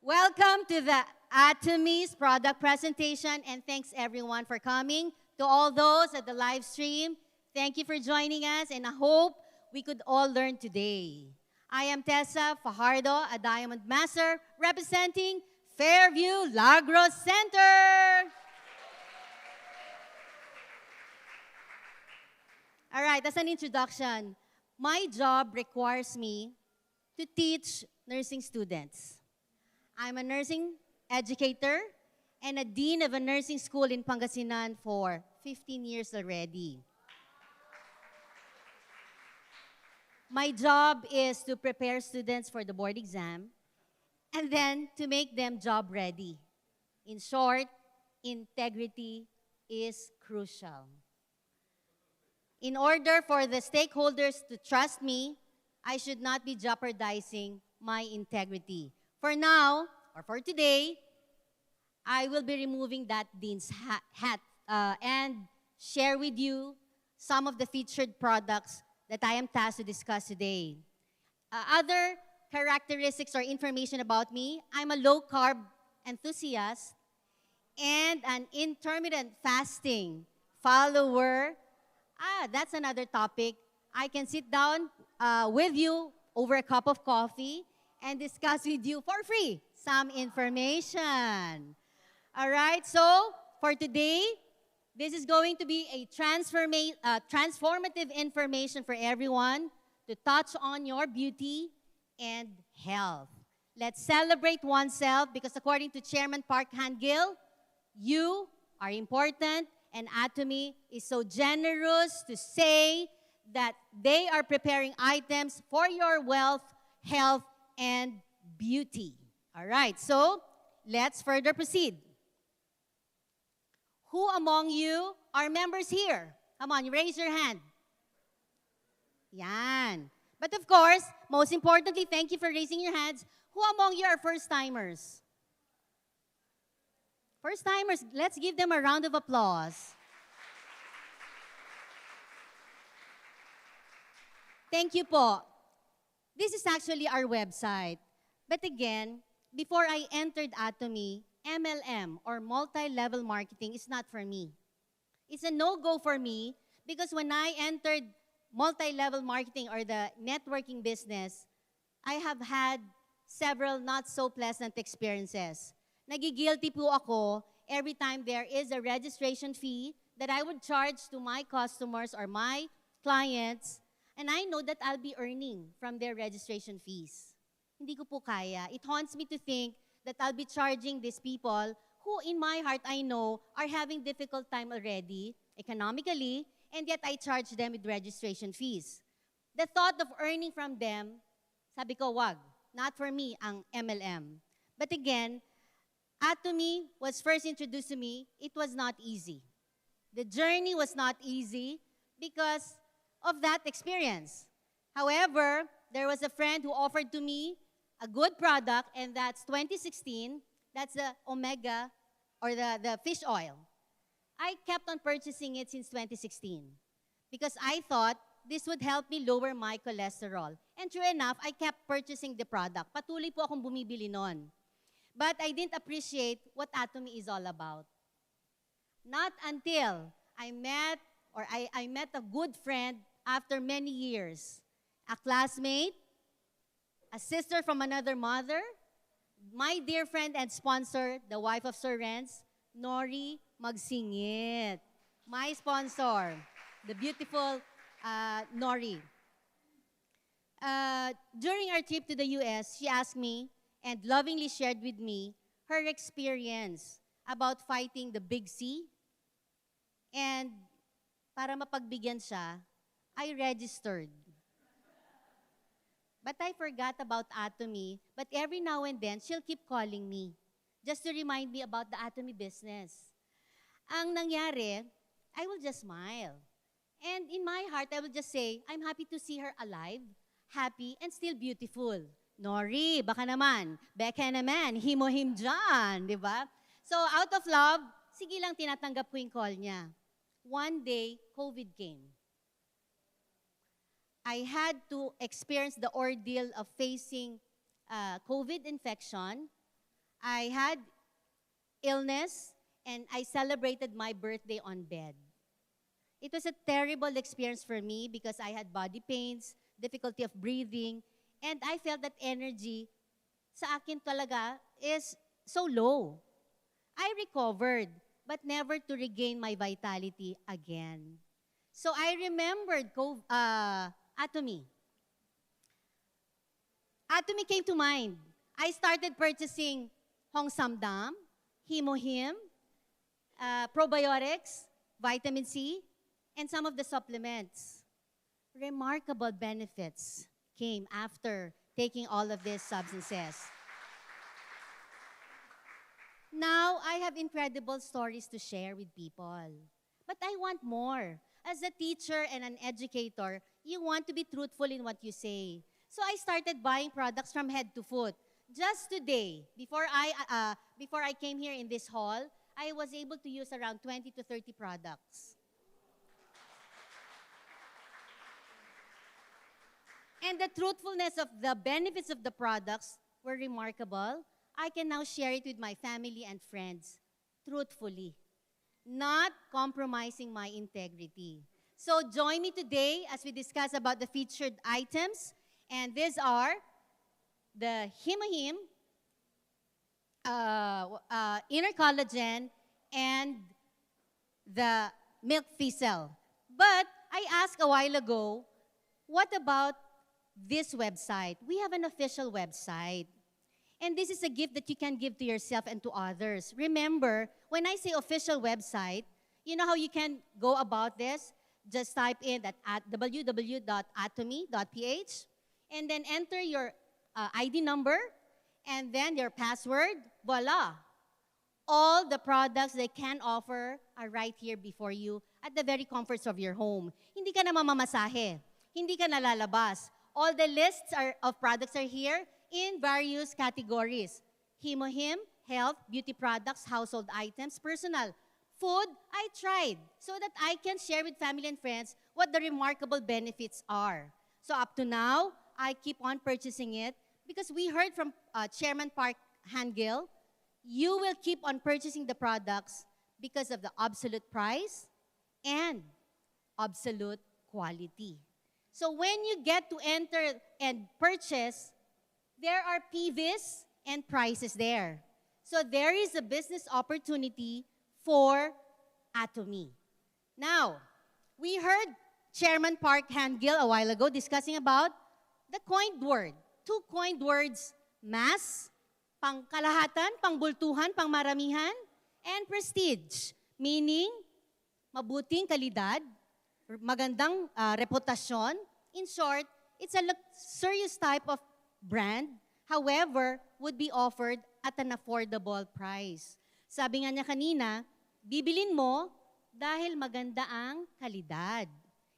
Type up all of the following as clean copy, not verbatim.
Welcome to the Atomies product presentation, and thanks everyone for coming. To all those at the live stream, thank you for joining us, and I hope we could all learn today. I am Teresa Fajardo, a Diamond Master representing Fairview Lagros Center. All right, as an introduction, my job requires me to teach nursing students. I'm a nursing educator and a dean of a nursing school in Pangasinan for 15 years already. My job is to prepare students for the board exam and then to make them job ready. In short, integrity is crucial. In order for the stakeholders to trust me, I should not be jeopardizing my integrity. For now, or for today, I will be removing that dean's hat and share with you some of the featured products that I am tasked to discuss today. Other characteristics or information about me, I'm a low-carb enthusiast and an intermittent fasting follower. That's another topic. I can sit down with you over a cup of coffee and discuss with you for free some information. All right, so for today, this is going to be a transformative information for everyone to touch on your beauty and health. Let's celebrate oneself because according to Chairman Park Han-gil, you are important, and Atomy is so generous to say that they are preparing items for your wealth, health, and beauty. All right, so let's further proceed. Who among you are members here? Come on, raise your hand. Yan. But of course, most importantly, thank you for raising your hands. Who among you are first-timers? First-timers, let's give them a round of applause. Thank you po. This is actually our website. But again, before I entered Atomy, MLM or multi-level marketing is not for me. It's a no-go for me because when I entered multi-level marketing or the networking business, I have had several not so pleasant experiences. Nagigilty po ako every time there is a registration fee that I would charge to my customers or my clients, and I know that I'll be earning from their registration fees. Hindi ko po kaya. It haunts me to think that I'll be charging these people who in my heart I know are having difficult time already, economically, and yet I charge them with registration fees. The thought of earning from them, sabi ko, wag. Not for me, ang MLM. But again, Atomy was first introduced to me, it was not easy. The journey was not easy because of that experience. However, there was a friend who offered to me a good product, and that's 2016. That's the omega, or the fish oil. I kept on purchasing it since 2016 because I thought this would help me lower my cholesterol. And true enough, I kept purchasing the product. Patuloy po akong bumibili nun. But I didn't appreciate what Atomy is all about. Not until I met a good friend after many years, a classmate, a sister from another mother, my dear friend and sponsor, the wife of Sir Renz, Nori Magsingit. My sponsor, the beautiful Nori. During our trip to the US, she asked me and lovingly shared with me her experience about fighting the Big C. And para mapagbigyan siya, I registered. But I forgot about Atomy, but every now and then, she'll keep calling me just to remind me about the Atomy business. Ang nangyari, I will just smile. And in my heart, I will just say, I'm happy to see her alive, happy, and still beautiful. Nori, baka naman, beka naman, himo-him dyan, di ba? So out of love, sige lang tinatanggap ko yung call niya. One day, COVID came. I had to experience the ordeal of facing COVID infection, I had illness, and I celebrated my birthday on bed. It was a terrible experience for me because I had body pains, difficulty of breathing, and I felt that energy sa akin talaga is so low. I recovered, but never to regain my vitality again. So I remembered Atomy. Atomy came to mind. I started purchasing Hong Samdam, Himohim, probiotics, vitamin C, and some of the supplements. Remarkable benefits came after taking all of these substances. Now, I have incredible stories to share with people. But I want more. As a teacher and an educator, you want to be truthful in what you say. So I started buying products from head to foot. Just today, before I came here in this hall, I was able to use around 20 to 30 products. And the truthfulness of the benefits of the products were remarkable. I can now share it with my family and friends truthfully, not compromising my integrity. So join me today as we discuss about the featured items. And these are the Himohim, inner collagen, and the milk thistle. But I asked a while ago, what about this website? We have an official website. And this is a gift that you can give to yourself and to others. Remember, when I say official website, you know how you can go about this? Just type in that at www.atomy.ph and then enter your ID number and then your password. Voila! All the products they can offer are right here before you at the very comforts of your home. Hindi ka na mamamasahe. Hindi ka na lalabas. All the lists of products are here in various categories. Himohim, health, beauty products, household items, personal. Food, I tried so that I can share with family and friends what the remarkable benefits are. So up to now, I keep on purchasing it because we heard from Chairman Park Hangil, you will keep on purchasing the products because of the absolute price and absolute quality. So when you get to enter and purchase, there are PVs and prices there. So there is a business opportunity for Atomy. Now, we heard Chairman Park Hangil a while ago discussing about the coined word. Two coined words, mass, pangkalahatan, pangbultuhan, pangmaramihan, and prestige. Meaning, mabuting kalidad, magandang reputasyon. In short, it's a luxurious type of brand, however, would be offered at an affordable price. Sabi nga niya kanina, bibilin mo dahil maganda ang kalidad.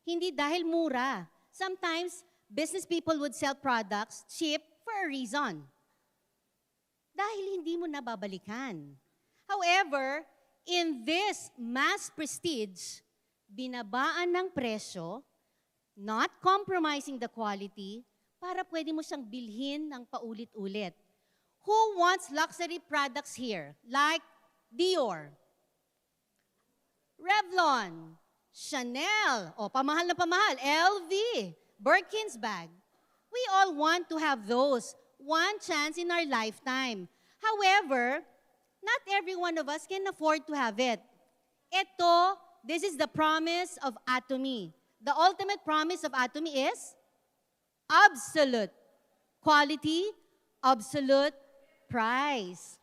Hindi dahil mura. Sometimes, business people would sell products cheap for a reason. Dahil hindi mo nababalikan. However, in this mass prestige, binabaan ng presyo, not compromising the quality, para pwede mo siyang bilhin ng paulit-ulit. Who wants luxury products here? Like Dior, Revlon, Chanel, pamahal na pamahal, LV, Birkin's bag. We all want to have those one chance in our lifetime. However, not every one of us can afford to have it. This is the promise of Atomy. The ultimate promise of Atomy is absolute quality, absolute price.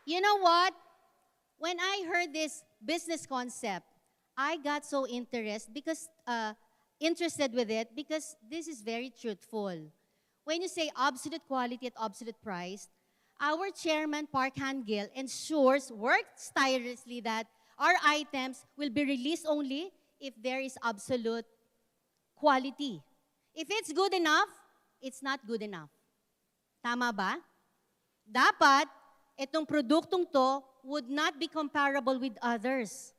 You know what? When I heard this business concept, I got so interested with it because this is very truthful. When you say absolute quality at absolute price, our chairman, Park Hangil, works tirelessly that our items will be released only if there is absolute quality. If it's good enough, it's not good enough. Tama ba? Dapat, itong produktong to would not be comparable with others.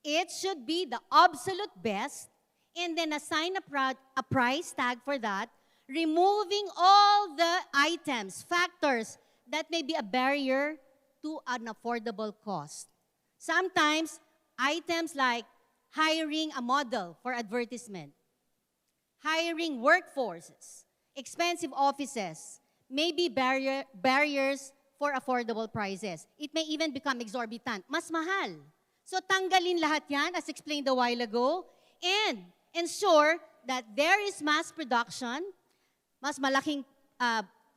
It should be the absolute best and then assign a price tag for that removing all the items, factors that may be a barrier to an affordable cost. Sometimes, items like hiring a model for advertisement, hiring workforces, expensive offices, may be barriers for affordable prices. It may even become exorbitant, mas mahal. So tanggalin lahat yan, as explained a while ago, and ensure that there is mass production, mas malaking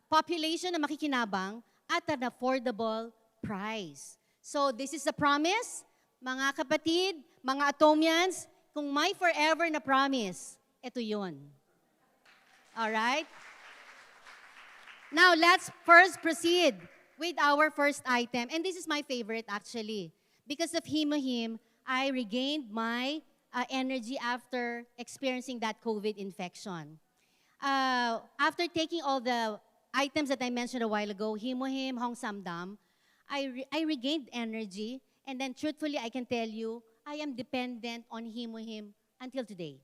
population na makikinabang at an affordable price. So this is a promise, mga kapatid, mga Atomians, kung may forever na promise, ito yun. Alright? Now, let's first proceed with our first item. And this is my favorite, actually. Because of Himo-Him, I regained my energy after experiencing that COVID infection. After taking all the items that I mentioned a while ago, Himo-Him, Hong Samdam, I regained energy. And then, truthfully, I can tell you, I am dependent on Himo-Him until today.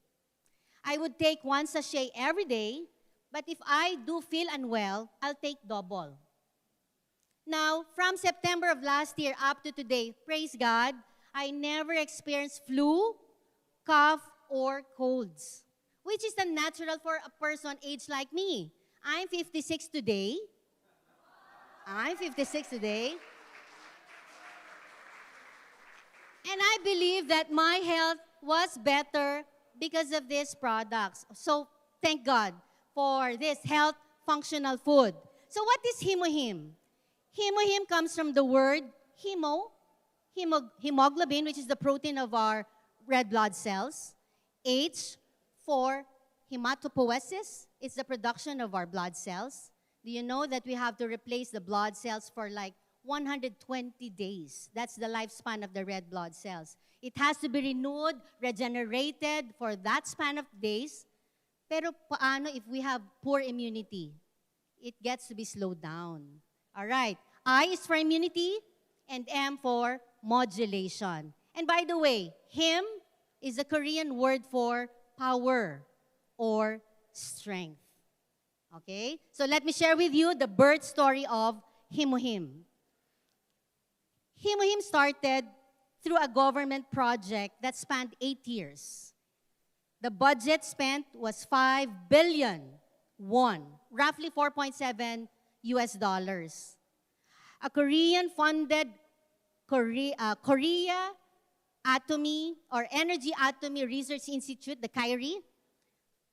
I would take one sachet every day, but if I do feel unwell, I'll take double. Now, from September of last year up to today, praise God, I never experienced flu, cough, or colds, which is unnatural for a person aged like me. I'm 56 today. I'm 56 today. And I believe that my health was better because of these products. So, thank God for this health functional food. So, what is Himo-Him? Himo-Him comes from the word hemoglobin, which is the protein of our red blood cells. H for hematopoiesis, it's the production of our blood cells. Do you know that we have to replace the blood cells for like 120 days? That's the lifespan of the red blood cells. It has to be renewed, regenerated for that span of days. Pero paano if we have poor immunity? It gets to be slowed down. All right. I is for immunity and M for modulation. And by the way, Him is a Korean word for power or strength. Okay? So let me share with you the birth story of Himo-Him. Himo-Him started through a government project that spanned 8 years. The budget spent was 5 billion won, roughly 4.7 US dollars. A Korean-funded Korea Atomy or Energy Atomy Research Institute, the KAIRI,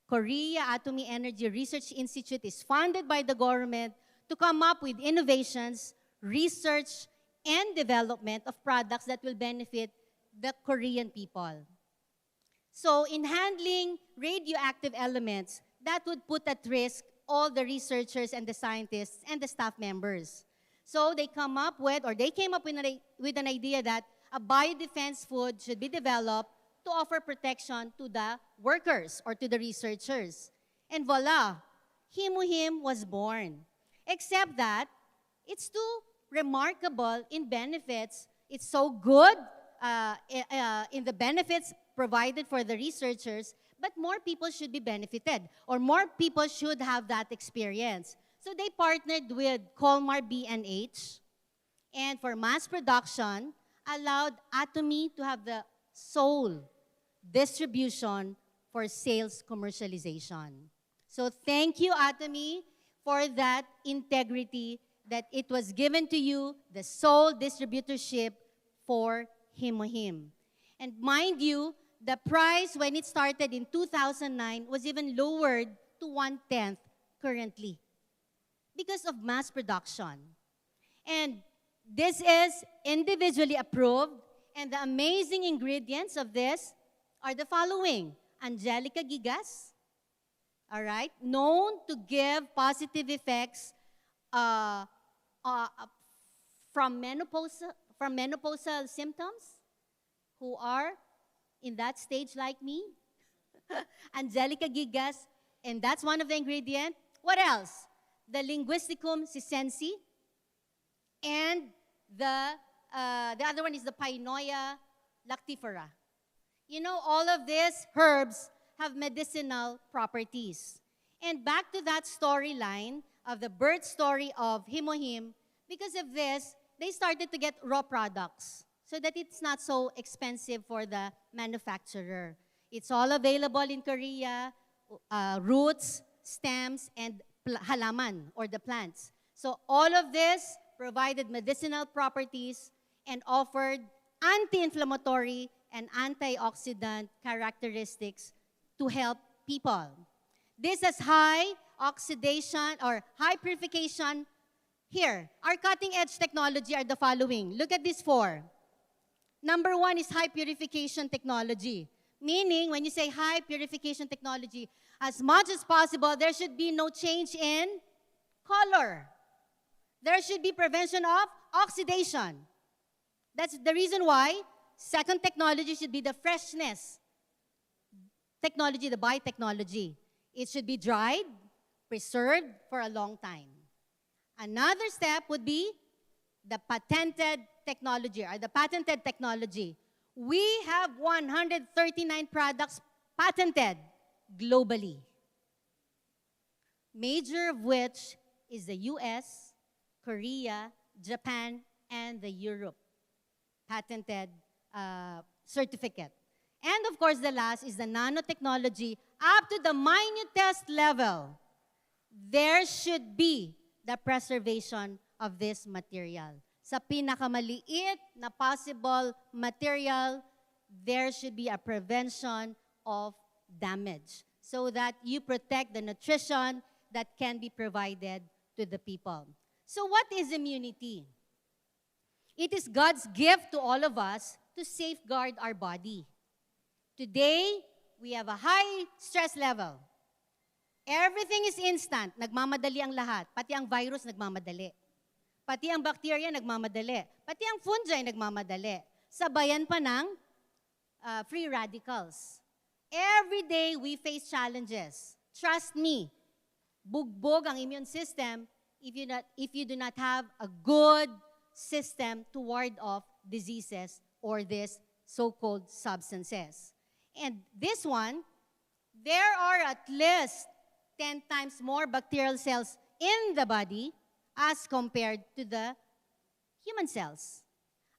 Korea Atomy Energy Research Institute is funded by the government to come up with innovations, research, and development of products that will benefit the Korean people. So in handling radioactive elements, that would put at risk all the researchers and the scientists and the staff members. So they came up with an idea that a biodefense food should be developed to offer protection to the workers or to the researchers. And voila, Himo-Him was born. Except that it's too remarkable in benefits. It's so good in the benefits provided for the researchers, but more people should be benefited or more people should have that experience. So they partnered with Colmar B&H, and for mass production, allowed Atomy to have the sole distribution for sales commercialization. So thank you, Atomy, for that integrity that it was given to you, the sole distributorship for Himo-Him. And mind you, the price when it started in 2009 was even lowered to 1/10 currently because of mass production. And this is individually approved, and the amazing ingredients of this are the following. Angelica gigas, all right, known to give positive effects from menopausal symptoms who are in that stage like me. Angelica gigas, and that's one of the ingredients. What else? The Linguisticum sisensi, and the other one is the Painoia lactifera. You know, all of these herbs have medicinal properties. And back to that storyline of the birth story of Himohim, because of this, they started to get raw products so that it's not so expensive for the manufacturer. It's all available in Korea, roots, stems, and halaman, or the plants. So all of this provided medicinal properties and offered anti-inflammatory and antioxidant characteristics to help people. This has high oxidation or high purification. Here, our cutting-edge technology are the following. Look at these four. Number one is high purification technology. Meaning, when you say high purification technology, as much as possible, there should be no change in color. There should be prevention of oxidation. That's the reason why second technology should be the freshness technology, the biotechnology. It should be dried, preserved for a long time. Another step would be the patented technology or the patented technology. We have 139 products patented globally. Major of which is the US, Korea, Japan, and the Europe patented certificate. And of course, the last is the nanotechnology up to the minutest level. There should be the preservation of this material. Sa pinakamaliit na possible material, there should be a prevention of damage so that you protect the nutrition that can be provided to the people. So what is immunity? It is God's gift to all of us to safeguard our body. Today, we have a high stress level. Everything is instant. Nagmamadali ang lahat. Pati ang virus nagmamadali. Pati ang bacteria nagmamadali. Pati ang fungi nagmamadali. Sabayan pa ng free radicals. Every day, we face challenges. Trust me, bugbog ang immune system if you do not have a good system to ward off diseases or these so-called substances. And this one, there are at least 10 times more bacterial cells in the body as compared to the human cells.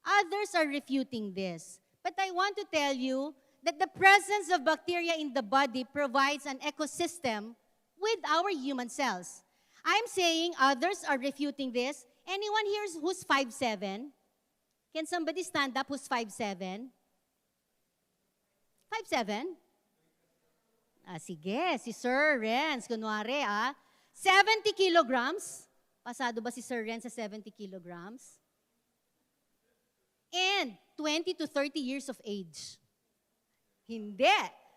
Others are refuting this. But I want to tell you that the presence of bacteria in the body provides an ecosystem with our human cells. I'm saying others are refuting this. Anyone here who's 5'7"? Can somebody stand up who's 5'7"? 5'7"? Sige, si Sir Renz, kunwari 70 kilograms. Pasado ba si Sir Renz sa 70 kilograms? And 20 to 30 years of age. Hindi.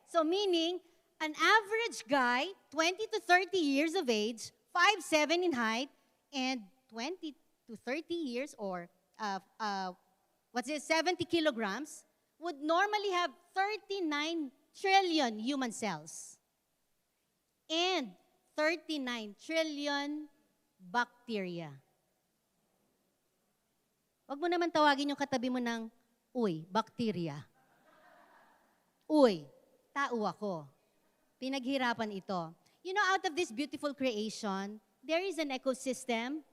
So meaning, an average guy, 20 to 30 years of age, 5'7" in height, and 20 to 30 years or 70 kilograms, would normally have 39 trillion human cells and 39 trillion bacteria. Wag mo naman tawagin yung katabi mo ng, uy, bacteria. Uy, tao ako. Pinaghirapan ito. You know, out of this beautiful creation, there is an ecosystem.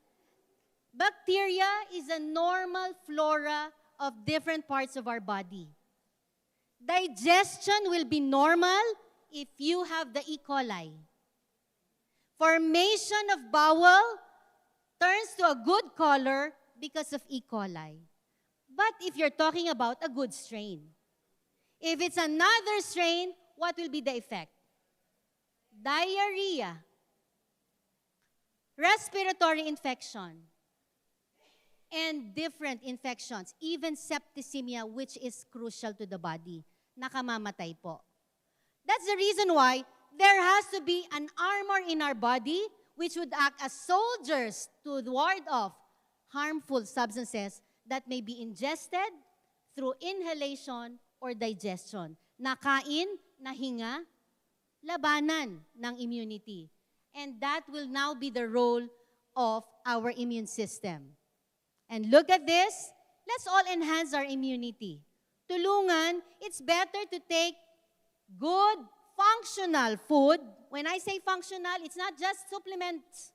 Bacteria is a normal flora of different parts of our body. Digestion will be normal if you have the E. coli. Formation of bowel turns to a good color because of E. coli. But if you're talking about a good strain, if it's another strain, what will be the effect? Diarrhea, respiratory infection, and different infections, even septicemia, which is crucial to the body. Nakamamatay po. That's the reason why there has to be an armor in our body which would act as soldiers to ward off harmful substances that may be ingested through inhalation or digestion. Nakain, nahinga, labanan ng immunity. And that will now be the role of our immune system. And look at this. Let's all enhance our immunity. Tulungan, it's better to take good functional food, when I say functional, it's not just supplements.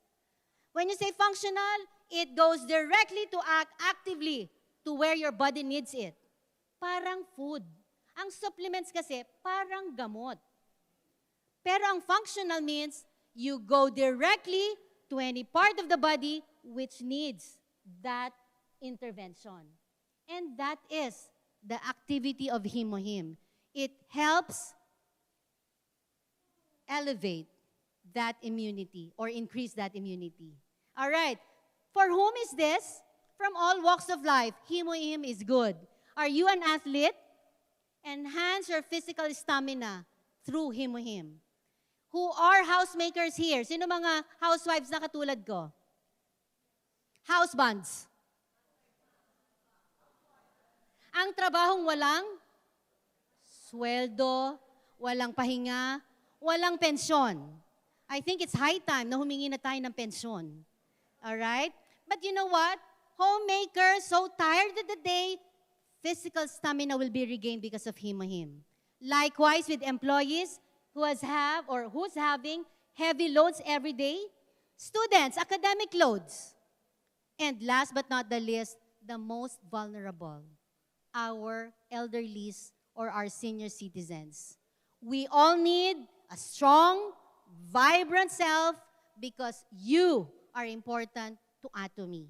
When you say functional, it goes directly to act actively to where your body needs it. Parang food. Ang supplements kasi, parang gamot. Pero ang functional means you go directly to any part of the body which needs that intervention. And that is the activity of Himo-Him. It helps elevate that immunity or increase that immunity. All right. For whom is this? From all walks of life, Himo-Him is good. Are you an athlete? Enhance your physical stamina through Himo-Him. Who are housemakers here? Sino mga housewives na katulad ko? Housebands. Ang trabahong walang sweldo, walang pahinga, walang pensyon. I think it's high time na humingi na tayo ng pensyon. Alright? But you know what? Homemakers, so tired of the day, physical stamina will be regained because of Himo-Him. Likewise with employees who's having heavy loads every day, students, academic loads. And last but not the least, the most vulnerable, our elderlies or our senior citizens. We all need a strong, vibrant self because you are important to Atomy.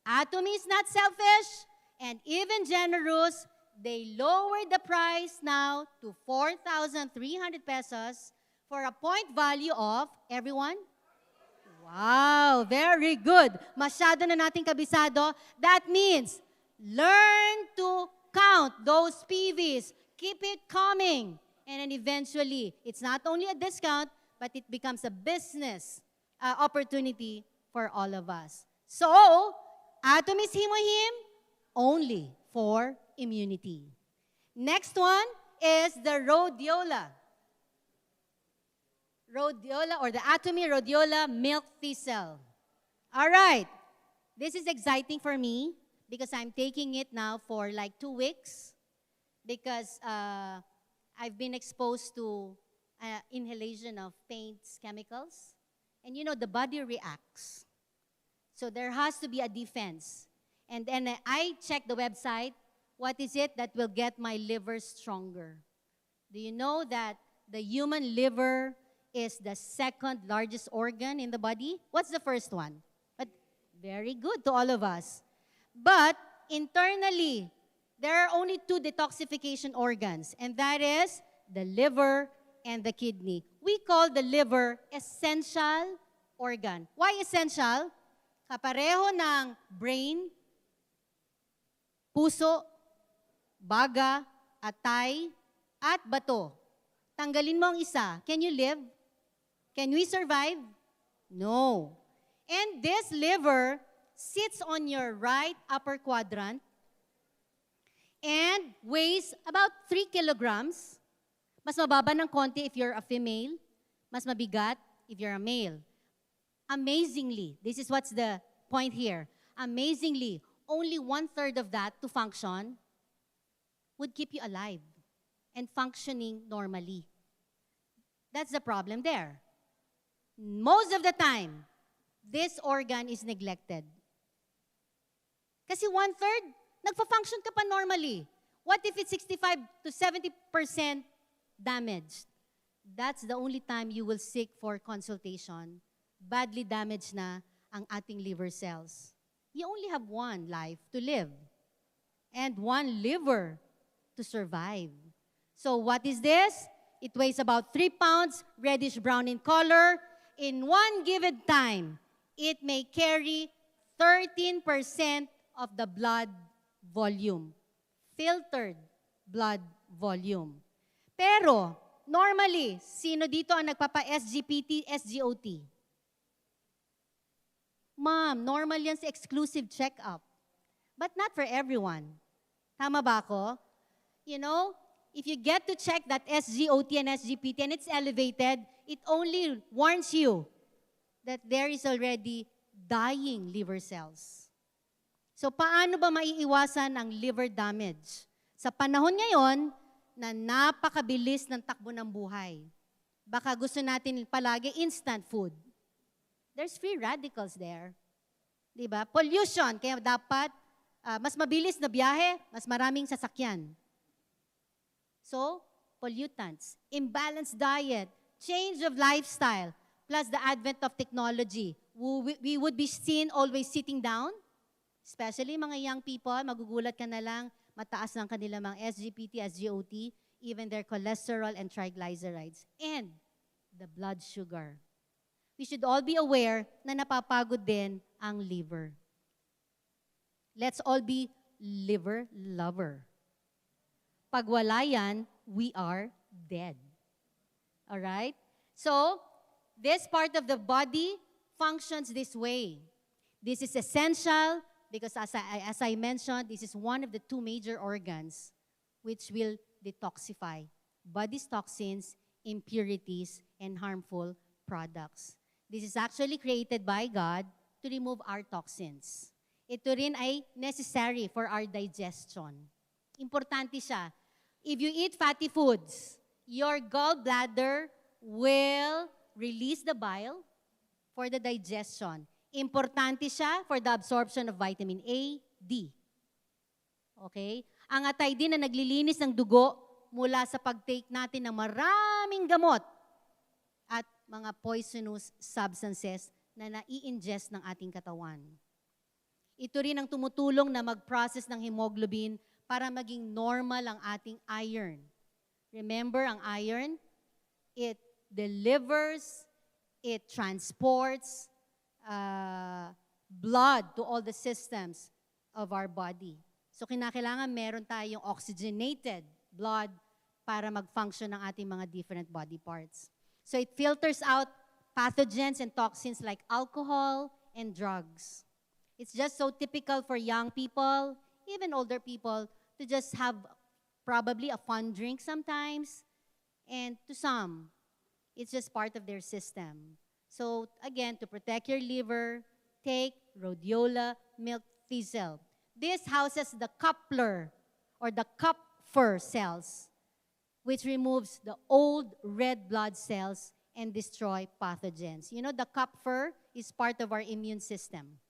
Atomy is not selfish and even generous. They lowered the price now to 4,300 pesos for a point value of, everyone? Wow, very good. Masyado na nating kabisado. That means, learn to count those PVs. Keep it coming. And then eventually, it's not only a discount, but it becomes a business opportunity for all of us. So, Atomy is Himo-Him only for immunity. Next one is the rhodiola. Rhodiola or the Atomy rhodiola milk thistle. All right. This is exciting for me because I'm taking it now for like 2 weeks because I've been exposed to inhalation of paints, chemicals. And you know, the body reacts. So there has to be a defense. And then I check the website. What is it that will get my liver stronger? Do you know that the human liver is the second largest organ in the body? What's the first one? But very good to all of us. But internally, there are only 2 detoxification organs, and that is the liver and the kidney. We call the liver essential organ. Why essential? Kapareho ng brain, puso, baga, atay, at bato. Tanggalin mo ang isa. Can you live? Can we survive? No. And this liver sits on your right upper quadrant and weighs about 3 kilograms. Mas mababa ng konti if you're a female. Mas mabigat if you're a male. Amazingly, this is what's the point here. Amazingly, only 1/3 of that to function would keep you alive and functioning normally. That's the problem there. Most of the time, this organ is neglected. Kasi 1/3, nagpa-function ka pa normally. What if it's 65 to 70% damaged? That's the only time you will seek for consultation. Badly damaged na ang ating liver cells. You only have 1 life to live and 1 liver to survive. So what is this? It weighs about 3 pounds, reddish-brown in color. In one given time, it may carry 13% of the blood volume, filtered blood volume. Pero, normally, sino dito ang nagpapa-SGPT, SGOT? Ma'am, normal yan sa exclusive check-up. But not for everyone. Tama ba ako? You know, if you get to check that SGOT and SGPT and it's elevated, it only warns you that there is already dying liver cells. So paano ba maiiwasan ang liver damage? Sa panahon ngayon, na napakabilis ng takbo ng buhay. Baka gusto natin palagi instant food. There's free radicals there. Diba? Pollution, kaya dapat mas mabilis na biyahe, mas maraming sasakyan. So, pollutants, imbalanced diet, change of lifestyle, plus the advent of technology. We would be seen always sitting down, especially mga young people, magugulat ka na lang, mataas ng kanilang mga SGPT, SGOT, even their cholesterol and triglycerides, and the blood sugar. We should all be aware na napapagod din ang liver. Let's all be liver lover. Pag wala yan, we are dead. Alright? So, this part of the body functions this way. This is essential because as I mentioned, this is one of the two major organs which will detoxify body's toxins, impurities, and harmful products. This is actually created by God to remove our toxins. Ito rin ay necessary for our digestion. Importante siya. If you eat fatty foods, your gallbladder will release the bile for the digestion. Importante siya for the absorption of vitamin A, D. Okay? Ang atay din na naglilinis ng dugo mula sa pag-take natin ng maraming gamot at mga poisonous substances na nai-ingest ng ating katawan. Ito rin ang tumutulong na mag-process ng hemoglobin para maging normal ang ating iron. Remember, ang iron, it delivers, it transports blood to all the systems of our body. So kinakailangan meron tayong oxygenated blood para mag-function ng ating mga different body parts. So it filters out pathogens and toxins like alcohol and drugs. It's just so typical for young people, even older people, to just have probably a fun drink sometimes. And to some, it's just part of their system. So again, to protect your liver, take rhodiola milk thistle. This houses the Kupffer or the Kupffer cells, which removes the old red blood cells and destroy pathogens. You know, the Kupffer is part of our immune system.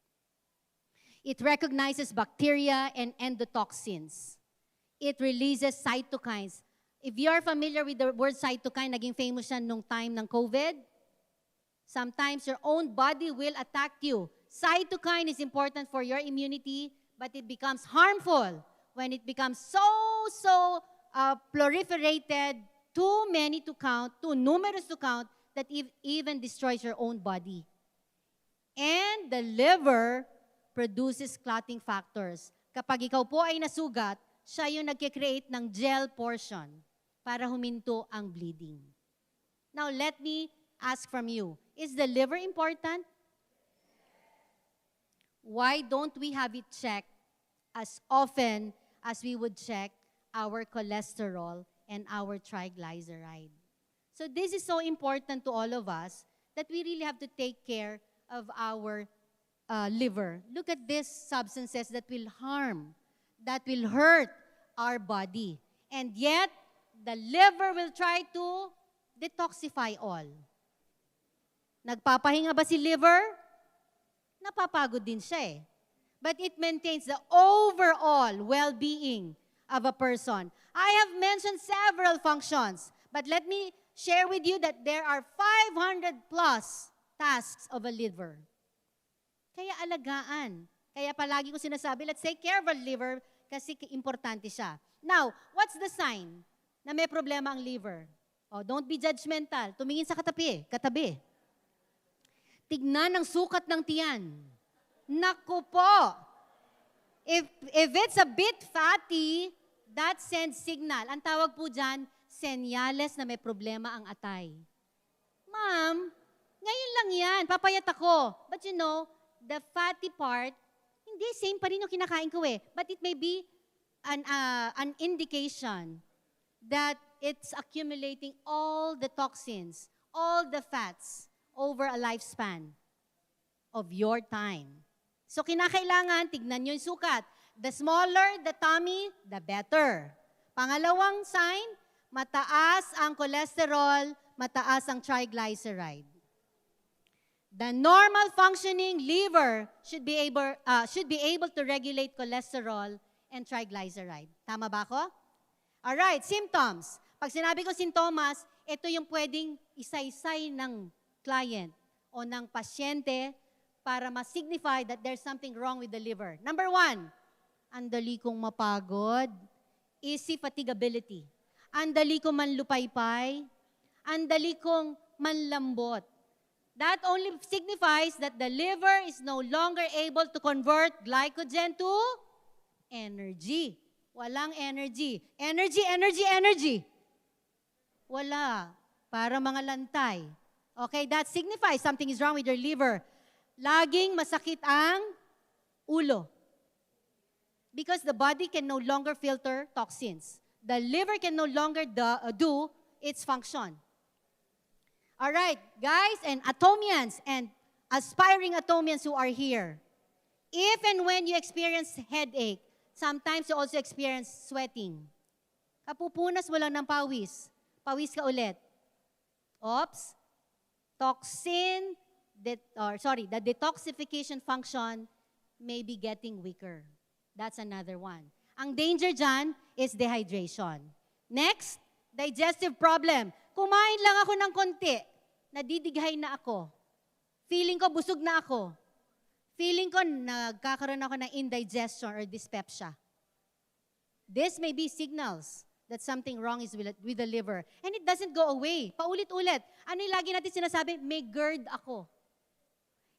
It recognizes bacteria and endotoxins. It releases cytokines. If you are familiar with the word cytokine, naging famous siya nung time ng COVID, sometimes your own body will attack you. Cytokine is important for your immunity, but it becomes harmful when it becomes so proliferated, too many to count, too numerous to count, that even destroys your own body. And the liver produces clotting factors. Kapag ikaw po ay nasugat, siya yung nagkikreate ng gel portion para huminto ang bleeding. Now, let me ask from you, is the liver important? Why don't we have it checked as often as we would check our cholesterol and our triglyceride? So this is so important to all of us that we really have to take care of our liver. Look at these substances that will harm, that will hurt our body. And yet, the liver will try to detoxify all. Nagpapahinga ba si liver? Napapagod din siya eh. But it maintains the overall well-being of a person. I have mentioned several functions, but let me share with you that there are 500 plus tasks of a liver. Kaya alagaan. Kaya palagi ko sinasabi, let's take care of our liver kasi importante siya. Now, what's the sign na may problema ang liver? Oh, don't be judgmental. Tumingin sa katabi. Tignan ang sukat ng tiyan. Naku po! If it's a bit fatty, that sends signal. Ang tawag po dyan, senyales na may problema ang atay. Ma'am, ngayon lang yan, papayat ako. But you know, the fatty part, hindi, same pa rin yung kinakain ko eh. But it may be an indication that it's accumulating all the toxins, all the fats over a lifespan of your time. So kinakailangan, tignan nyo yung sukat. The smaller the tummy, the better. Pangalawang sign, mataas ang cholesterol, mataas ang triglyceride. The normal functioning liver should be able to regulate cholesterol and triglyceride. Tama ba ako? Alright, symptoms. Pag sinabi ko sintomas, ito yung pwedeng isa-isay ng client o ng pasyente para ma-signify that there's something wrong with the liver. Number 1, andali kong mapagod, easy fatigability. Andali kong manlupaypay, andali kong manlambot. That only signifies that the liver is no longer able to convert glycogen to energy. Walang energy. Energy. Wala. Para mga lantay. Okay, that signifies something is wrong with your liver. Laging masakit ang ulo. Because the body can no longer filter toxins. The liver can no longer do its function. All right, guys and atomians and aspiring atomians who are here. If and when you experience headache, sometimes you also experience sweating. Kapupunas mo lang ng pawis. Pawis ka ulit. Oops. The detoxification function may be getting weaker. That's another one. Ang danger dyan is dehydration. Next, digestive problem. Kumain lang ako ng konti, nadidighay na ako. Feeling ko busog na ako. Feeling ko nagkakaroon ako ng indigestion or dyspepsia. This may be signals that something wrong is with the liver. And it doesn't go away. Paulit-ulit. Ano yung lagi natin sinasabi? May GERD ako.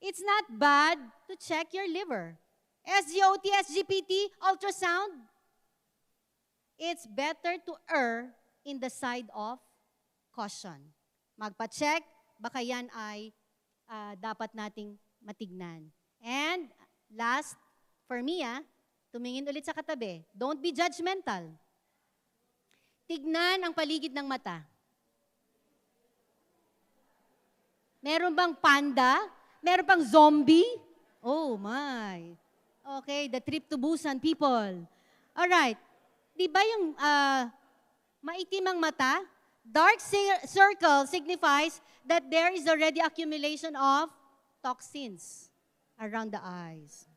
It's not bad to check your liver. SGOT, SGPT, ultrasound. It's better to err in the side of caution. Magpa-check, baka yan ay dapat nating matignan. And last, for me, tumingin ulit sa katabi. Don't be judgmental. Tignan ang paligid ng mata. Meron bang panda? Meron bang zombie? Oh my. Okay, the trip to Busan people. Alright. Di ba yung maitim ang mata? Dark circle signifies that there is already accumulation of toxins around the eyes.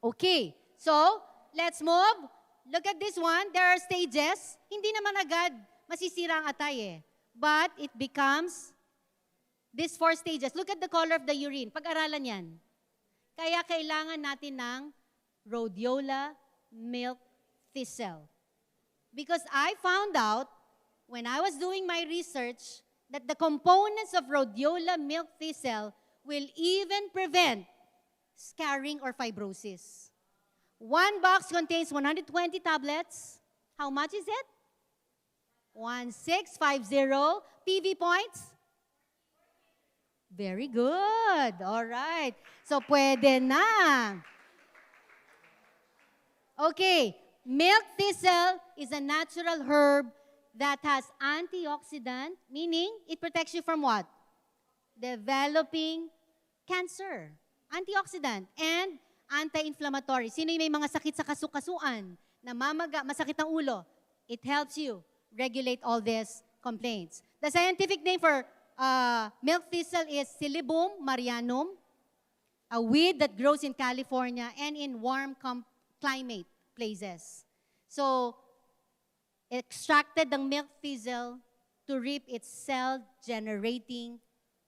Okay, so let's move. Look at this one. There are stages. Hindi naman agad masisira ang atay But it becomes these 4 stages. Look at the color of the urine. Pag-aralan yan. Kaya kailangan natin ng rhodiola milk thistle. Because I found out, when I was doing my research, that the components of rhodiola milk thistle will even prevent scarring or fibrosis. 1 box contains 120 tablets. How much is it? 1650 PV points. Very good. All right. So, pwede na. Okay. Milk thistle is a natural herb that has antioxidant, meaning it protects you from what? Developing cancer. Antioxidant and anti-inflammatory. Sino yung may mga sakit sa kasukasuan, namamaga, masakit ang ulo? It helps you regulate all these complaints. The scientific name for milk thistle is Silybum marianum, a weed that grows in California and in warm climate places. So, extracted the milk thistle to reap its cell-generating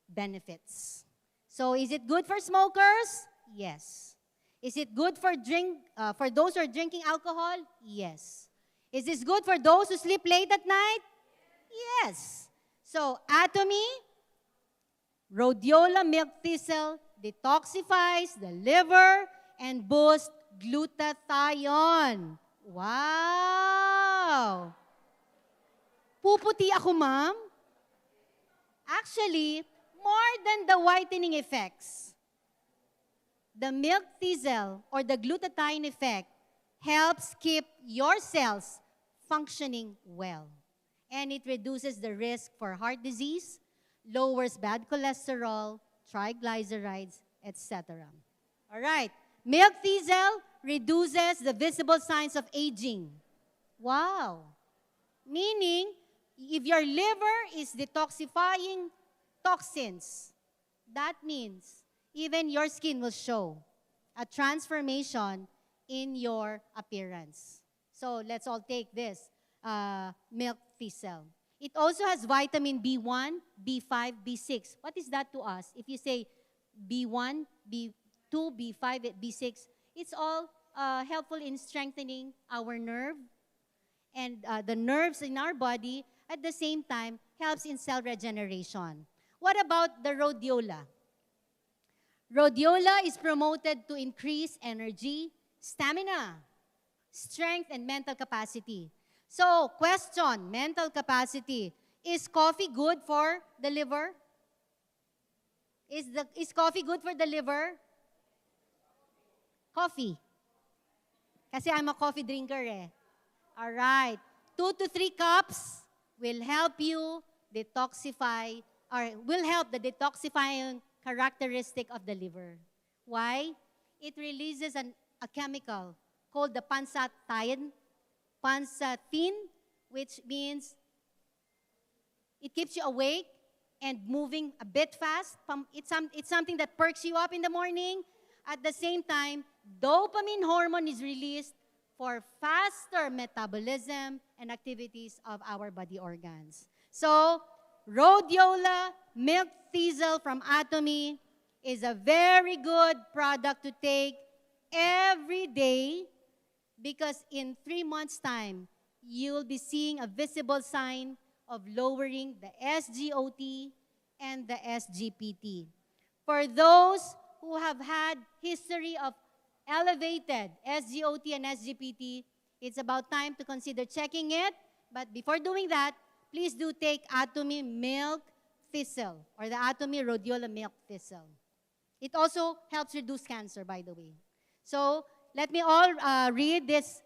benefits. So, is it good for smokers? Yes. Is it good for those who are drinking alcohol? Yes. Is this good for those who sleep late at night? Yes. So, atomy, rhodiola milk thistle detoxifies the liver and boosts glutathione. Wow! Puputi ako, ma'am? Actually, more than the whitening effects, the milk thistle or the glutathione effect helps keep your cells functioning well. And it reduces the risk for heart disease, lowers bad cholesterol, triglycerides, etc. All right. Milk thistle reduces the visible signs of aging. Wow. Meaning, if your liver is detoxifying toxins, that means even your skin will show a transformation in your appearance. So let's all take this milk thistle. It also has vitamin B1, B5, B6. What is that to us? If you say B1, B2, B5, B6, it's all helpful in strengthening our nerve and the nerves in our body. At the same time, helps in cell regeneration. What about the rhodiola? Rhodiola is promoted to increase energy, stamina, strength, and mental capacity. So, question, mental capacity. Is coffee good for the liver? Is coffee good for the liver? Coffee. Kasi I'm a coffee drinker eh. All right. 2 to 3 cups will help you detoxify, or will help the detoxifying characteristic of the liver. Why? It releases a chemical called the pansatine, which means it keeps you awake and moving a bit fast. It's something that perks you up in the morning. At the same time, dopamine hormone is released for faster metabolism and activities of our body organs. So, rhodiola milk thistle from Atomy is a very good product to take every day, because in 3 months' time, you'll be seeing a visible sign of lowering the SGOT and the SGPT. For those who have had history of elevated SGOT and SGPT, it's about time to consider checking it. But before doing that, please do take Atomy milk thistle, or the Atomy rhodiola milk thistle. It also helps reduce cancer, by the way. So let me all read these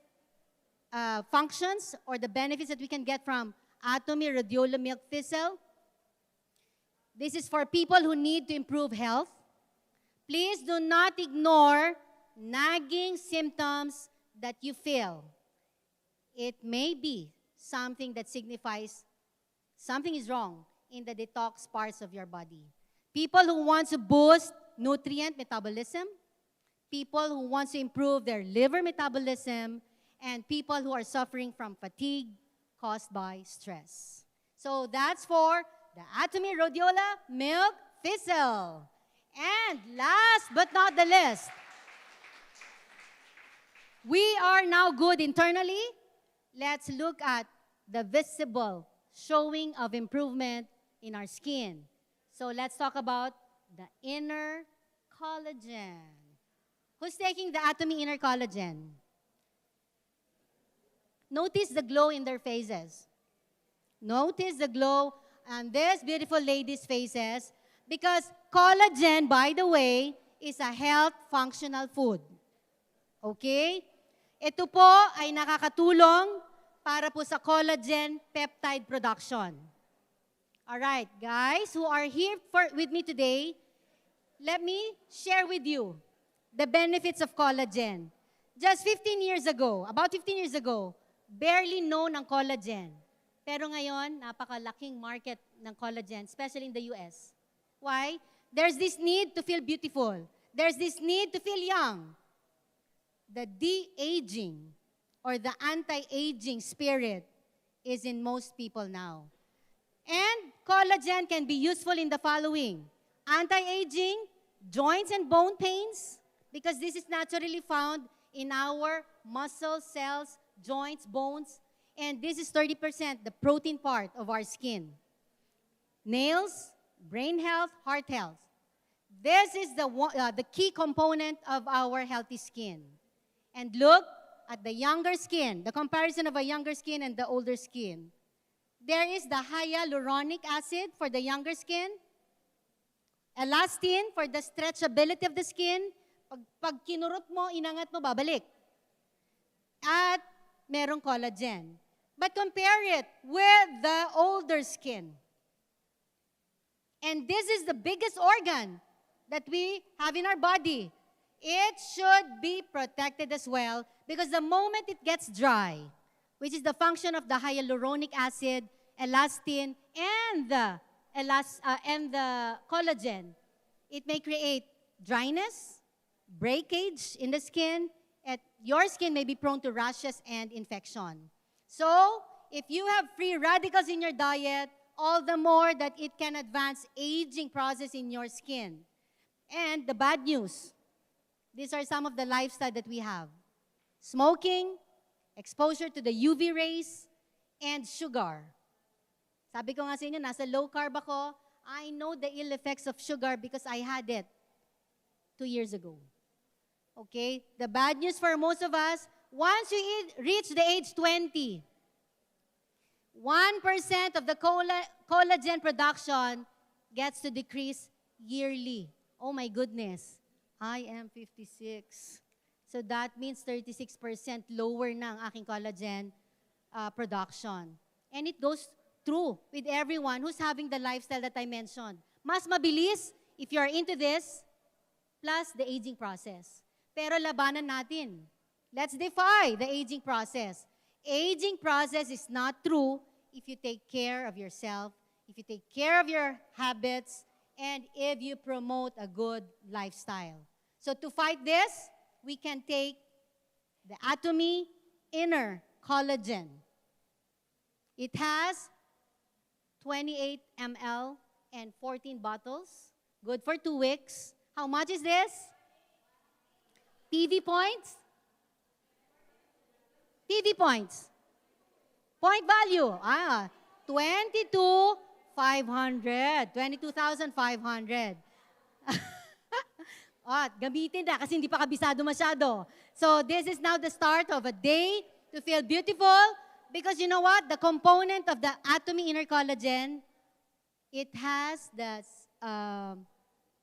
functions or the benefits that we can get from Atomy rhodiola milk thistle. This is for people who need to improve health. Please do not ignore nagging symptoms that you feel. It may be something that signifies something is wrong in the detox parts of your body. People who want to boost nutrient metabolism, people who want to improve their liver metabolism, and people who are suffering from fatigue caused by stress. So that's for the Atomy rhodiola milk thistle. And last but not the least, we are now good internally. Let's look at the visible showing of improvement in our skin. So let's talk about the inner collagen. Who's taking the Atomy inner collagen? Notice the glow in their faces. Notice the glow on these beautiful ladies' faces, because collagen, by the way, is a health functional food. Okay? Ito po ay nakakatulong para po sa collagen peptide production. Alright, guys who are here with me today, let me share with you the benefits of collagen. Just 15 years ago, about 15 years ago, barely known ang collagen. Pero ngayon, napakalaking market ng collagen, especially in the US. Why? There's this need to feel beautiful. There's this need to feel young. The de-aging or the anti-aging spirit is in most people now. And collagen can be useful in the following: anti-aging, joints and bone pains, because this is naturally found in our muscles, cells, joints, bones, and this is 30%, the protein part of our skin. Nails, brain health, heart health. This is the key component of our healthy skin. And look at the younger skin, the comparison of a younger skin and the older skin. There is the hyaluronic acid for the younger skin, elastin for the stretchability of the skin. Pag kinurot mo, inangat mo, babalik. At merong collagen. But compare it with the older skin. And this is the biggest organ that we have in our body. It should be protected as well, because the moment it gets dry, which is the function of the hyaluronic acid, elastin, and the collagen. It may create dryness, breakage in the skin, and your skin may be prone to rashes and infection. So, if you have free radicals in your diet, all the more that it can advance aging process in your skin. And the bad news, these are some of the lifestyle that we have. Smoking, exposure to the UV rays, and sugar. Sabi ko nga sa inyo, nasa low carb ako. I know the ill effects of sugar because I had it 2 years ago. Okay? The bad news for most of us, once you reach the age 20, 1% of the collagen production gets to decrease yearly. Oh my goodness. I am 56. So that means 36% lower na ang aking collagen production. And it goes through with everyone who's having the lifestyle that I mentioned. Mas mabilis if you're into this, plus the aging process. Pero labanan natin. Let's defy the aging process. Aging process is not true if you take care of yourself, if you take care of your habits, and if you promote a good lifestyle. So to fight this, we can take the Atomy Inner Collagen. It has 28 ml and 14 bottles. Good for 2 weeks. How much is this? PV points? PV points. Point value. 22,500. 22,500. Gamitin na kasi hindi pa kabisado masyado. So this is now the start of a day to feel beautiful because you know what? The component of the Atomy Inner Collagen, it has the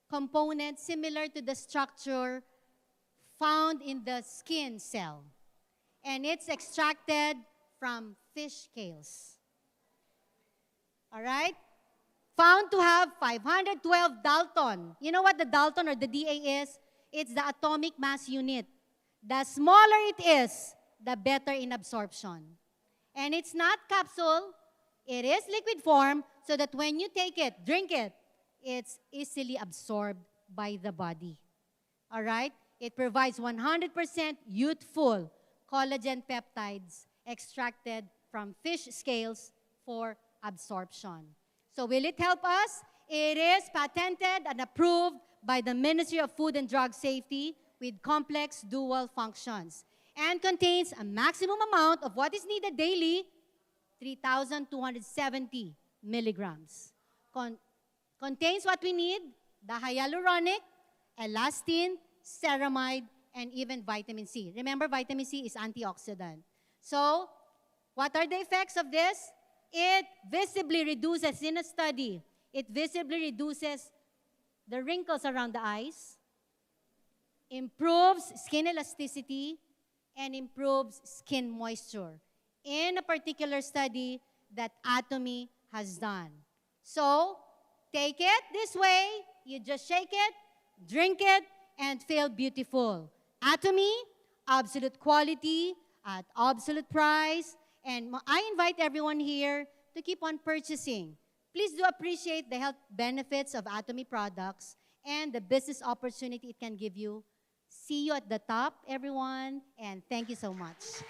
component similar to the structure found in the skin cell. And it's extracted from fish scales. All right? Found to have 512 Dalton. You know what the Dalton or the DA is? It's the atomic mass unit. The smaller it is, the better in absorption. And it's not capsule. It is liquid form so that when you take it, drink it, it's easily absorbed by the body. All right? It provides 100% youthful collagen peptides extracted from fish scales for absorption. So will it help us? It is patented and approved by the Ministry of Food and Drug Safety with complex dual functions and contains a maximum amount of what is needed daily, 3,270 milligrams. Contains what we need, the hyaluronic, elastin, ceramide, and even vitamin C. Remember, vitamin C is antioxidant. So, what are the effects of this? It visibly reduces, in a study, it visibly reduces the wrinkles around the eyes, improves skin elasticity, and improves skin moisture. In a particular study that Atomy has done. So, take it this way, you just shake it, drink it, and feel beautiful. Atomy, absolute quality at absolute price. And I invite everyone here to keep on purchasing. Please do appreciate the health benefits of Atomy products and the business opportunity it can give you. See you at the top, everyone, and thank you so much.